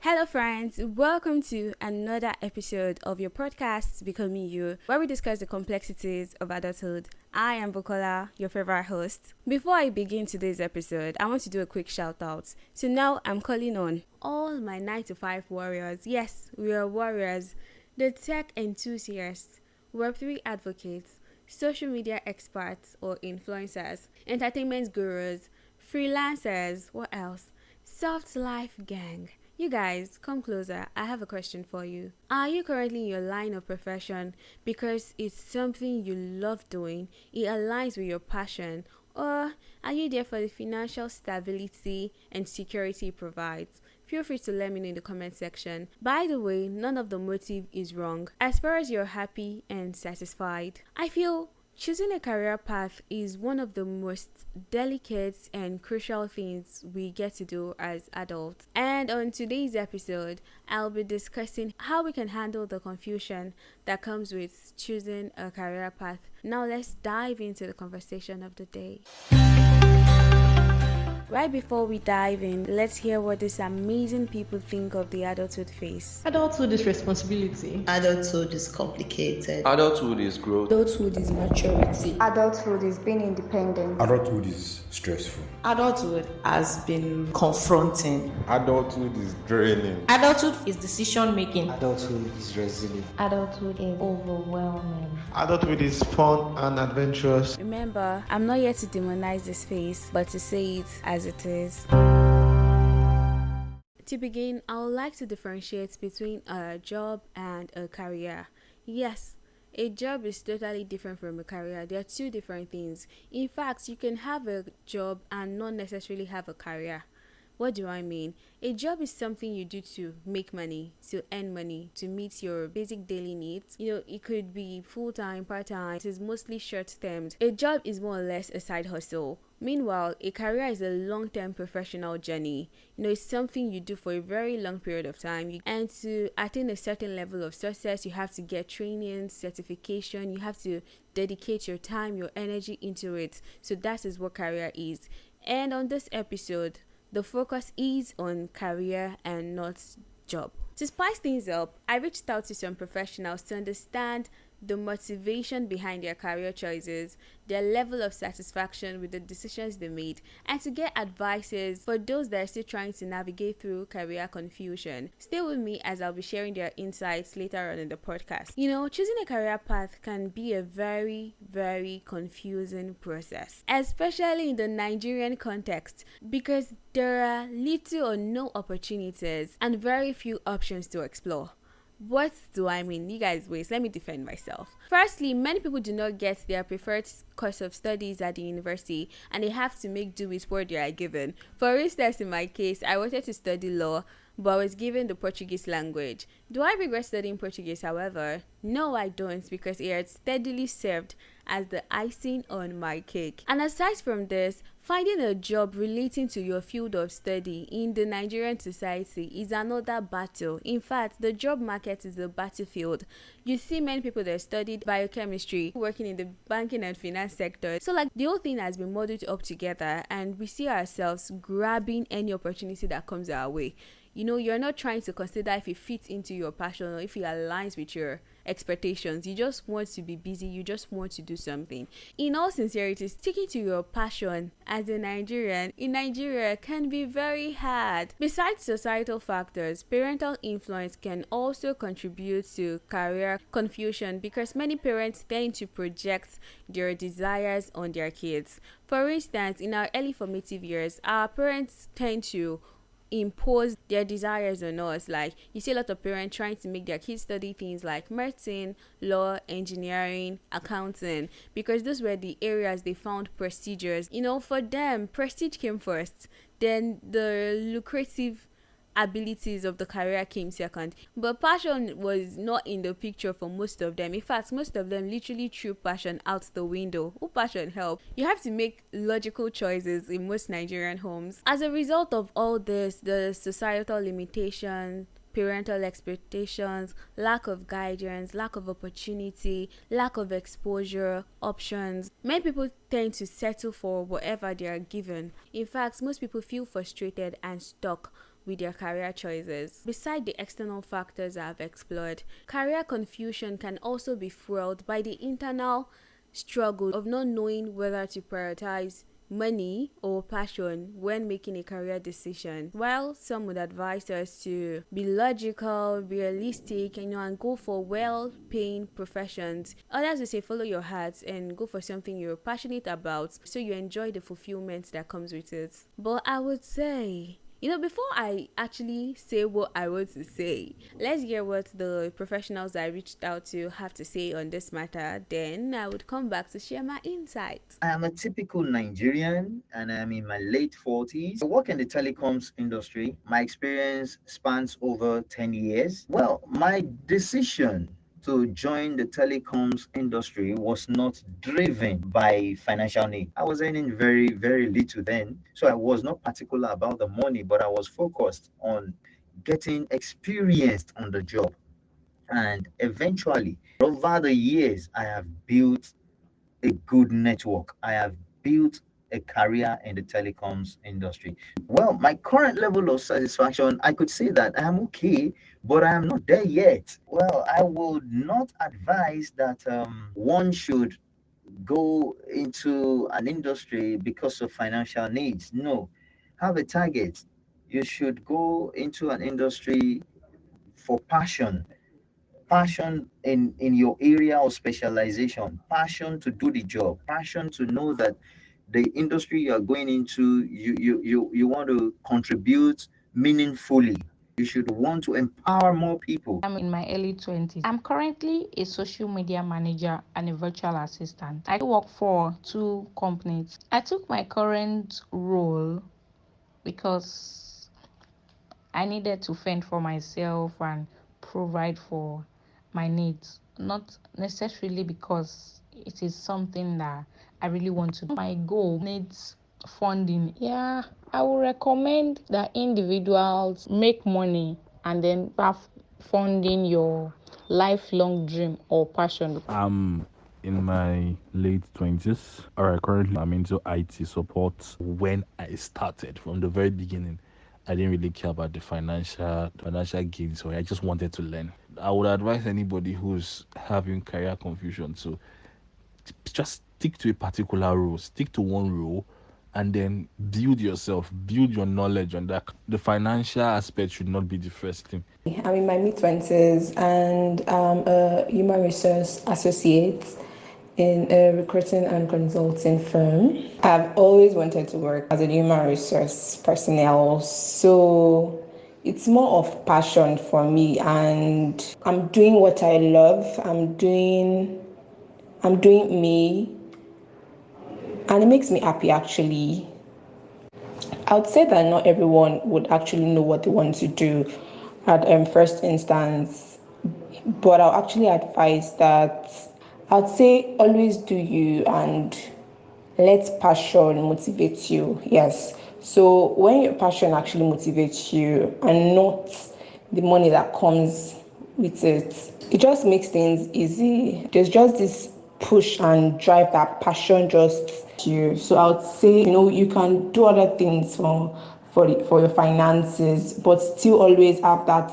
Hello friends, welcome to another episode of your podcast Becoming You, where we discuss the complexities of adulthood. I am Bukola, your favorite host. Before I begin today's episode, I want to do a quick shout out. So now I'm calling on all my 9 to 5 warriors. Yes, we are warriors. The tech enthusiasts, Web3 advocates, social media experts or influencers, entertainment gurus, freelancers, what else? Soft life gang. You guys, come closer. I have a question for you. Are you currently in your line of profession because it's something you love doing, it aligns with your passion, or are you there for the financial stability and security it provides? Feel free to let me know in the comment section. By the way, none of the motive is wrong as far as you're happy and satisfied. I feel choosing a career path is one of the most delicate and crucial things we get to do as adults. And on today's episode, I'll be discussing how we can handle the confusion that comes with choosing a career path. Now let's dive into the conversation of the day. Right before we dive in, let's hear what these amazing people think of the adulthood phase. Adulthood is responsibility. Adulthood is complicated. Adulthood is growth. Adulthood is maturity. Adulthood is being independent. Adulthood is stressful. Adulthood has been confronting. Adulthood is draining. Adulthood is decision making. Adulthood is resilient. Adulthood is overwhelming. Adulthood is fun and adventurous. Remember, I'm not here to demonize this phase, but to say it as it is. To begin, I would like to differentiate between a job and a career. Yes, a job is totally different from a career. They are two different things. In fact, you can have a job and not necessarily have a career. What do I mean? A job is something you do to make money, to earn money, to meet your basic daily needs. It could be full-time, part-time. It is mostly short-term. A job is more or less a side hustle. Meanwhile, a career is a long-term professional journey. It's something you do for a very long period of time. And to attain a certain level of success, you have to get training, certification. You have to dedicate your time, your energy into it. So that is what career is. And on this episode, the focus is on career and not job. To spice things up, I reached out to some professionals to understand the motivation behind their career choices, their level of satisfaction with the decisions they made, and to get advices for those that are still trying to navigate through career confusion. Stay with me as I'll be sharing their insights later on in the podcast. Choosing a career path can be a very, very confusing process, especially in the Nigerian context, because there are little or no opportunities and very few options to explore. What do I mean? You guys wait, let me defend myself. Firstly, many people do not get their preferred course of studies at the university and they have to make do with what they are given. For instance, in my case, I wanted to study law, but I was given the Portuguese language. Do I regret studying Portuguese, however? No, I don't, because it has steadily served as the icing on my cake. And aside from this, finding a job relating to your field of study in the Nigerian society is another battle. In fact, the job market is a battlefield. You see many people that studied biochemistry working in the banking and finance sector. So the whole thing has been modeled up together and we see ourselves grabbing any opportunity that comes our way. You're not trying to consider if it fits into your passion or if it aligns with your expectations. You just want to be busy. You just want to do something. In all sincerity, sticking to your passion as a Nigerian in Nigeria can be very hard. Besides societal factors, parental influence can also contribute to career confusion because many parents tend to project their desires on their kids. For instance, in our early formative years, our parents tend to impose their desires on us. You see a lot of parents trying to make their kids study things like medicine, law, engineering, accounting, because those were the areas they found prestigious. For them, prestige came first, then the lucrative abilities of the career came second. But passion was not in the picture for most of them. In fact, most of them literally threw passion out the window. Who passion help? You have to make logical choices in most Nigerian homes. As a result of all this, the societal limitations, parental expectations, lack of guidance, lack of opportunity, lack of exposure, options. Many people tend to settle for whatever they are given. In fact, most people feel frustrated and stuck with their career choices. Beside the external factors I've explored, career confusion can also be fueled by the internal struggle of not knowing whether to prioritize money or passion when making a career decision. While some would advise us to be logical, realistic, and go for well-paying professions, others will say follow your heart and go for something you're passionate about so you enjoy the fulfillment that comes with it. But I would say, before I actually say what I want to say, let's hear what the professionals I reached out to have to say on this matter. Then I would come back to share my insights. I am a typical Nigerian and I'm in my late 40s. I work in the telecoms industry. My experience spans over 10 years. Well, my decision to join the telecoms industry was not driven by financial need. I was earning very, very little then. So I was not particular about the money, but I was focused on getting experienced on the job. And eventually, over the years, I have built a good network. I have built a career in the telecoms industry. Well, my current level of satisfaction, I could say that I am okay, but I am not there yet. Well, I would not advise that one should go into an industry because of financial needs. No, have a target. You should go into an industry for passion in your area of specialization, passion to do the job, passion to know that the industry you are going into, you want to contribute meaningfully. You should want to empower more people. I'm in my early 20s. I'm currently a social media manager and a virtual assistant. I work for two companies. I took my current role because I needed to fend for myself and provide for my needs, not necessarily because it is something that I really want to do. My goal needs funding. Yeah, I would recommend that individuals make money and then start funding your lifelong dream or passion. I'm in my late 20s. All right, currently I'm into IT support. When I started from the very beginning, I didn't really care about the financial gain, so I just wanted to learn. I would advise anybody who's having career confusion to just stick to a particular role, stick to one role, and then build yourself, build your knowledge on that. The financial aspect should not be the first thing. I'm in my mid-20s and I'm a human resource associate in a recruiting and consulting firm. I've always wanted to work as a human resource personnel, so it's more of passion for me, and I'm doing what I love. I'm doing me, and it makes me happy actually. I would say that not everyone would actually know what they want to do at first instance, but I'll actually advise that I'd say always do you and let passion motivate you. Yes. So when your passion actually motivates you and not the money that comes with it, it just makes things easy. There's just this push and drive that passion just you. So I would say, you can do other things for your finances, but still always have that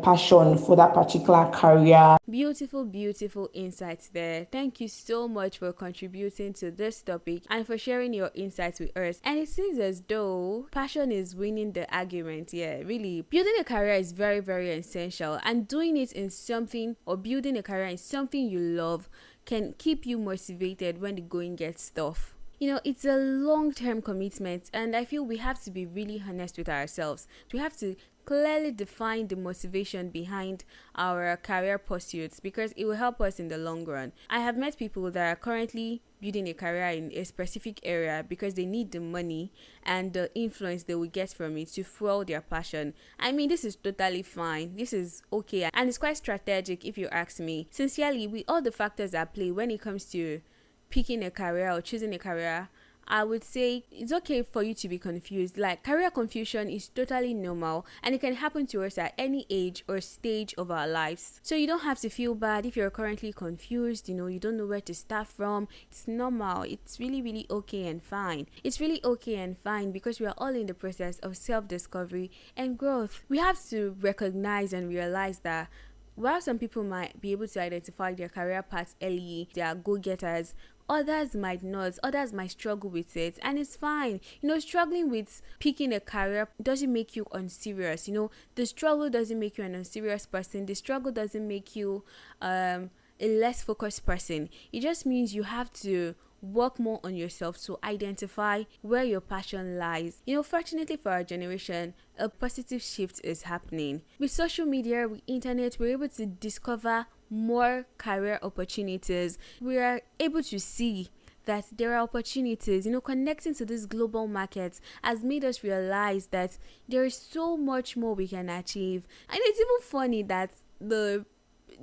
passion for that particular career. Beautiful, beautiful insights there. Thank you so much for contributing to this topic and for sharing your insights with us. And it seems as though passion is winning the argument. Yeah, really. Building a career is very, very essential, and doing it in something, or building a career in something you love, can keep you motivated when the going gets tough. It's a long-term commitment, and I feel we have to be really honest with ourselves. We have to clearly define the motivation behind our career pursuits, because it will help us in the long run. I have met people that are currently building a career in a specific area because they need the money and the influence they will get from it to fuel their passion. I mean, this is totally fine. This is okay, and it's quite strategic if you ask me. Sincerely, with all the factors at play when it comes to picking a career or choosing a career, I would say it's okay for you to be confused. Like, career confusion is totally normal and it can happen to us at any age or stage of our lives. So you don't have to feel bad if you're currently confused, you don't know where to start from. It's normal. It's really, really okay and fine. It's really okay and fine because we are all in the process of self-discovery and growth. We have to recognize and realize that while some people might be able to identify their career paths early, they are go-getters, others might not. Others might struggle with it, and it's fine. Struggling with picking a career doesn't make you unserious. The struggle doesn't make you an unserious person. The struggle doesn't make you a less focused person. It just means you have to work more on yourself to identify where your passion lies. Fortunately for our generation, a positive shift is happening. With social media, with internet, we're able to discover more career opportunities. We are able to see that there are opportunities. Connecting to this global market has made us realize that there is so much more we can achieve. And it's even funny that the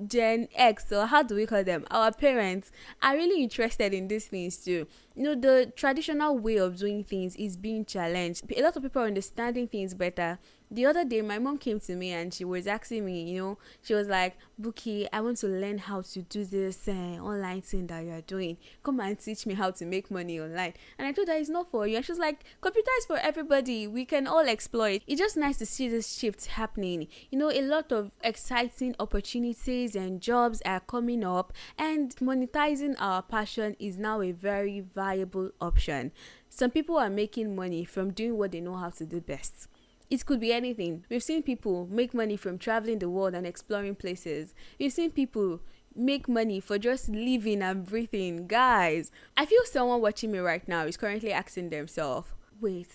Gen X, or how do we call them, our parents, are really interested in these things too. The traditional way of doing things is being challenged. A lot of people are understanding things better. The other day, my mom came to me and she was asking me, she was like, Buki, I want to learn how to do this online thing that you're doing. Come and teach me how to make money online. And I told her it's not for you. And she was like, computer is for everybody. We can all exploit. It's just nice to see this shift happening. A lot of exciting opportunities and jobs are coming up, and monetizing our passion is now a very viable option. Some people are making money from doing what they know how to do best. It could be anything. We've seen people make money from traveling the world and exploring places. We've seen people make money for just living and breathing. Guys, I feel someone watching me right now is currently asking themselves, wait,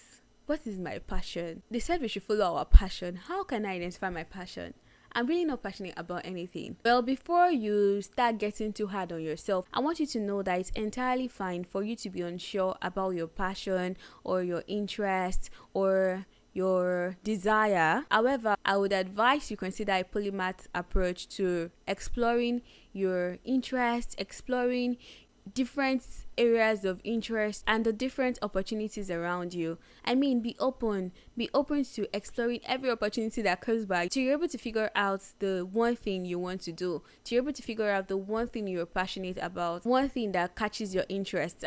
what is my passion? They said we should follow our passion. How can I identify my passion? I'm really not passionate about anything. Well, before you start getting too hard on yourself, I want you to know that it's entirely fine for you to be unsure about your passion or your interest or your desire. However, I would advise you consider a polymath approach to exploring your interests, exploring different areas of interest and the different opportunities around you. Be open to exploring every opportunity that comes by, so you're able to figure out the one thing you want to do, to you're able to figure out the one thing you're passionate about, one thing that catches your interest.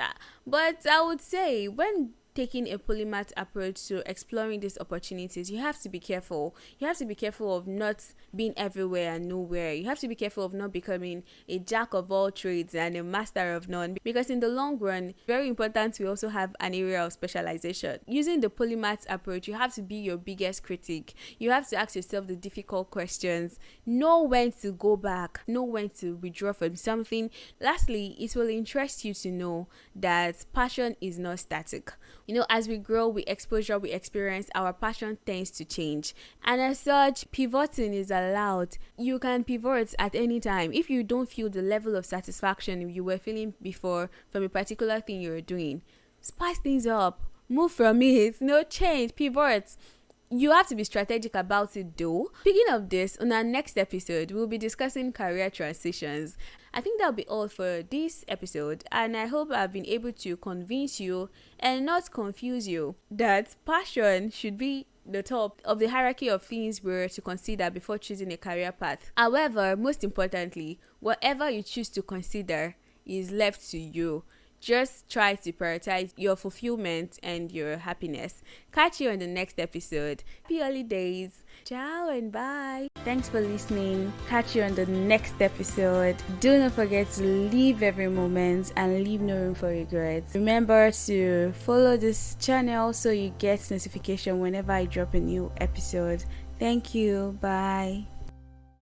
But I would say, when taking a polymath approach to exploring these opportunities, you have to be careful. You have to be careful of not being everywhere and nowhere. You have to be careful of not becoming a jack of all trades and a master of none, because in the long run, very important to also have an area of specialization. Using the polymath approach, you have to be your biggest critic. You have to ask yourself the difficult questions. Know when to go back. Know when to withdraw from something. Lastly, it will interest you to know that passion is not static. As we grow, we exposure, we experience, our passion tends to change. And as such, pivoting is allowed. You can pivot at any time. If you don't feel the level of satisfaction you were feeling before from a particular thing you're doing, spice things up. Move from it. Change, pivot. You have to be strategic about it though. Speaking of this, on our next episode, we'll be discussing career transitions. I think that'll be all for this episode, and I hope I've been able to convince you and not confuse you that passion should be the top of the hierarchy of things we're to consider before choosing a career path. However, most importantly, whatever you choose to consider is left to you. Just try to prioritize your fulfillment and your happiness. Catch you on the next episode. Happy holidays. Ciao and bye. Thanks for listening. Catch you on the next episode. Do not forget to live every moment and leave no room for regrets. Remember to follow this channel so you get notification whenever I drop a new episode. Thank you. Bye.